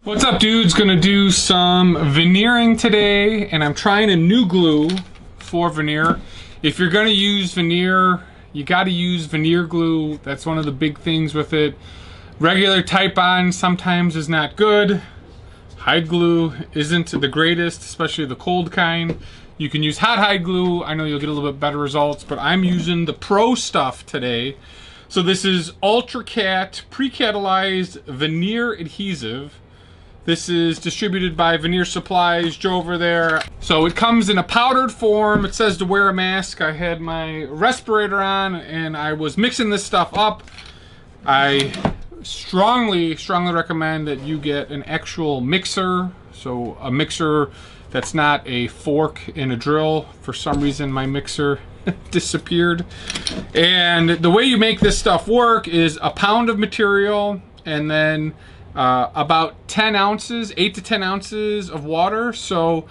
What's up, dudes? Gonna do some veneering today, and I'm trying a new glue for veneer. If you're gonna use veneer, you gotta use veneer glue. That's one of the big things with it. Regular type-on sometimes is not good. Hide glue isn't the greatest, especially the cold kind. You can use hot hide glue. I know you'll get a little bit better results, but I'm using the pro stuff today. So this is UltraCat pre-catalyzed veneer adhesive. This is distributed by Veneer Supplies, Joe over there. So it comes in a powdered form. It says to wear a mask. I had my respirator on and I was mixing this stuff up. I strongly recommend that you get an actual mixer. So a mixer that's not a fork and a drill. For some reason my mixer disappeared. And the way you make this stuff work is a pound of material and then about 10 ounces, 8 to 10 ounces of water. So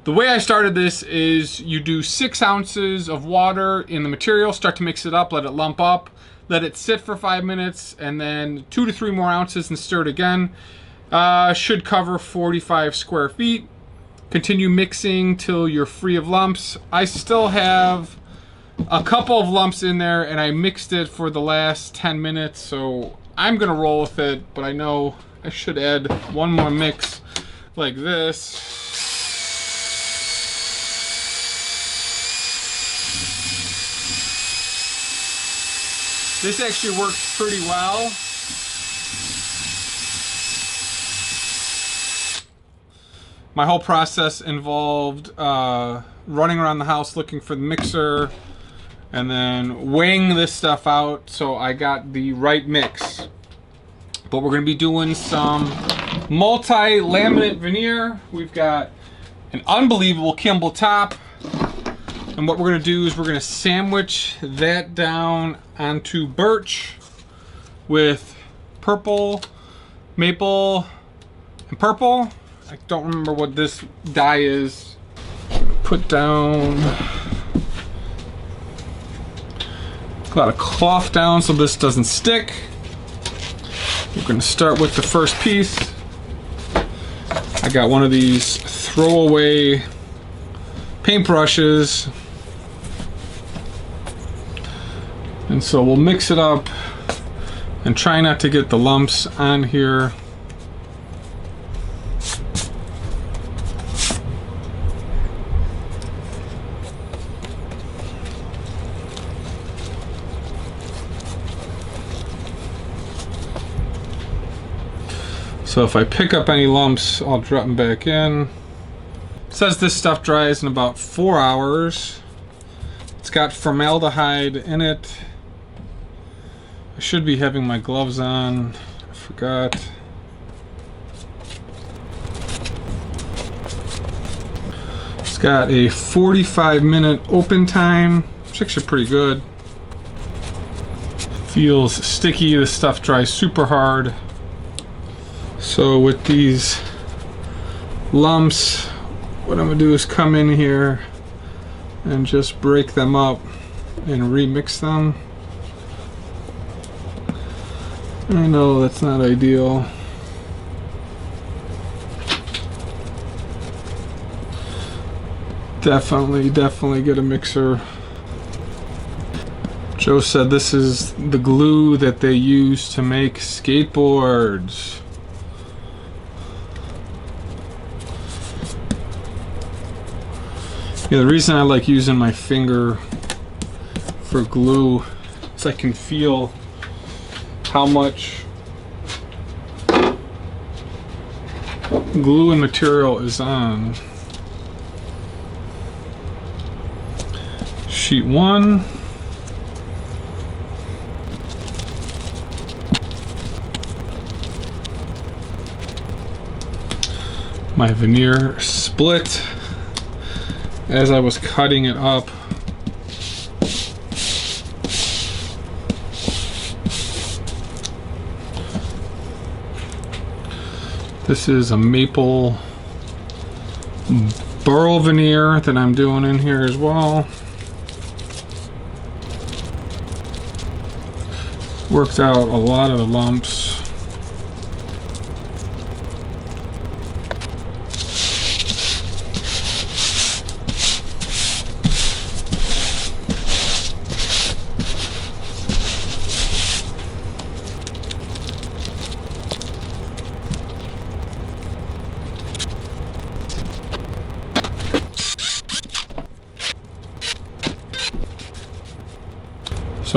the way I started this is you do 6 ounces of water in the material, start to mix it up, let it lump up, let it sit for 5 minutes, and then 2 to 3 more ounces and stir it again. Should cover 45 square feet. Continue mixing till you're free of lumps. I still have a couple of lumps in there and I mixed it for the last 10 minutes, so I'm gonna roll with it, but I know I should add one more mix like this. This actually works pretty well. My whole process involved running around the house looking for the mixer and then weighing this stuff out so I got the right mix. But we're going to be doing some multi-laminate veneer. We've got an unbelievable Kimball top. And what we're going to do is we're going to sandwich that down onto birch with purple, maple, and purple. I don't remember what this dye is. Put down a lot of cloth down so this doesn't stick. We're going to start with the first piece. I got one of these throwaway paintbrushes. And so we'll mix it up and try not to get the lumps on here. So if I pick up any lumps, I'll drop them back in. It says this stuff dries in about 4 hours. It's got formaldehyde in it. I should be having my gloves on. I forgot. It's got a 45-minute open time, which is actually pretty good. Feels sticky. This stuff dries super hard. So with these lumps, what I'm gonna do is come in here and just break them up and remix them. I know that's not ideal. Definitely get a mixer. Joe said this is the glue that they use to make skateboards. Yeah, the reason I like using my finger for glue is I can feel how much glue and material is on. Sheet 1. My veneer split as I was cutting it up. This is a maple burl veneer that I'm doing in here as well. Worked out a lot of the lumps.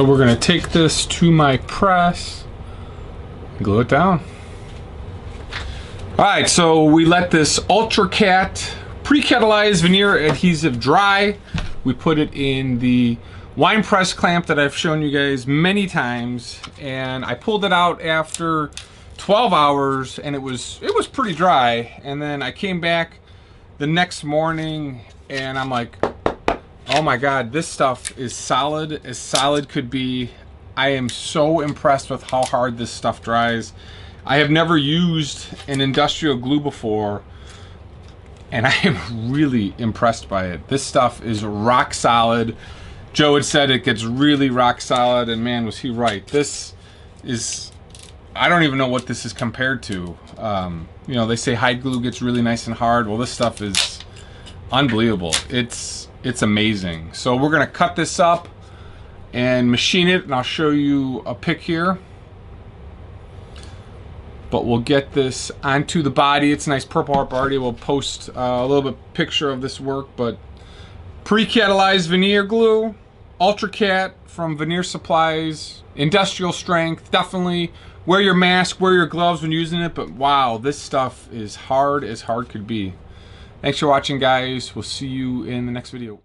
So we're gonna take this to my press, glue it down. All right, so we let this UltraCat pre-catalyzed veneer adhesive dry. We put it in the wine press clamp that I've shown you guys many times, and I pulled it out after 12 hours and it was pretty dry. And then I came back the next morning and I'm like, oh my God, this stuff is solid as solid could be. I am so impressed with how hard this stuff dries. I have never used an industrial glue before, and I am really impressed by it. This stuff is rock solid. Joe had said it gets really rock solid, and man, was he right. This is, I don't even know what this is compared to. You know, they say hide glue gets really nice and hard. Well, this stuff is unbelievable. It's amazing. So we're gonna cut this up and machine it, and I'll show you a pic here. But we'll get this onto the body. It's a nice Purple Heart body. We'll post a little bit picture of this work, but pre-catalyzed veneer glue, UltraCat from Veneer Supplies, industrial strength. Definitely wear your mask, wear your gloves when using it, but wow, this stuff is hard as hard could be. Thanks for watching, guys. We'll see you in the next video.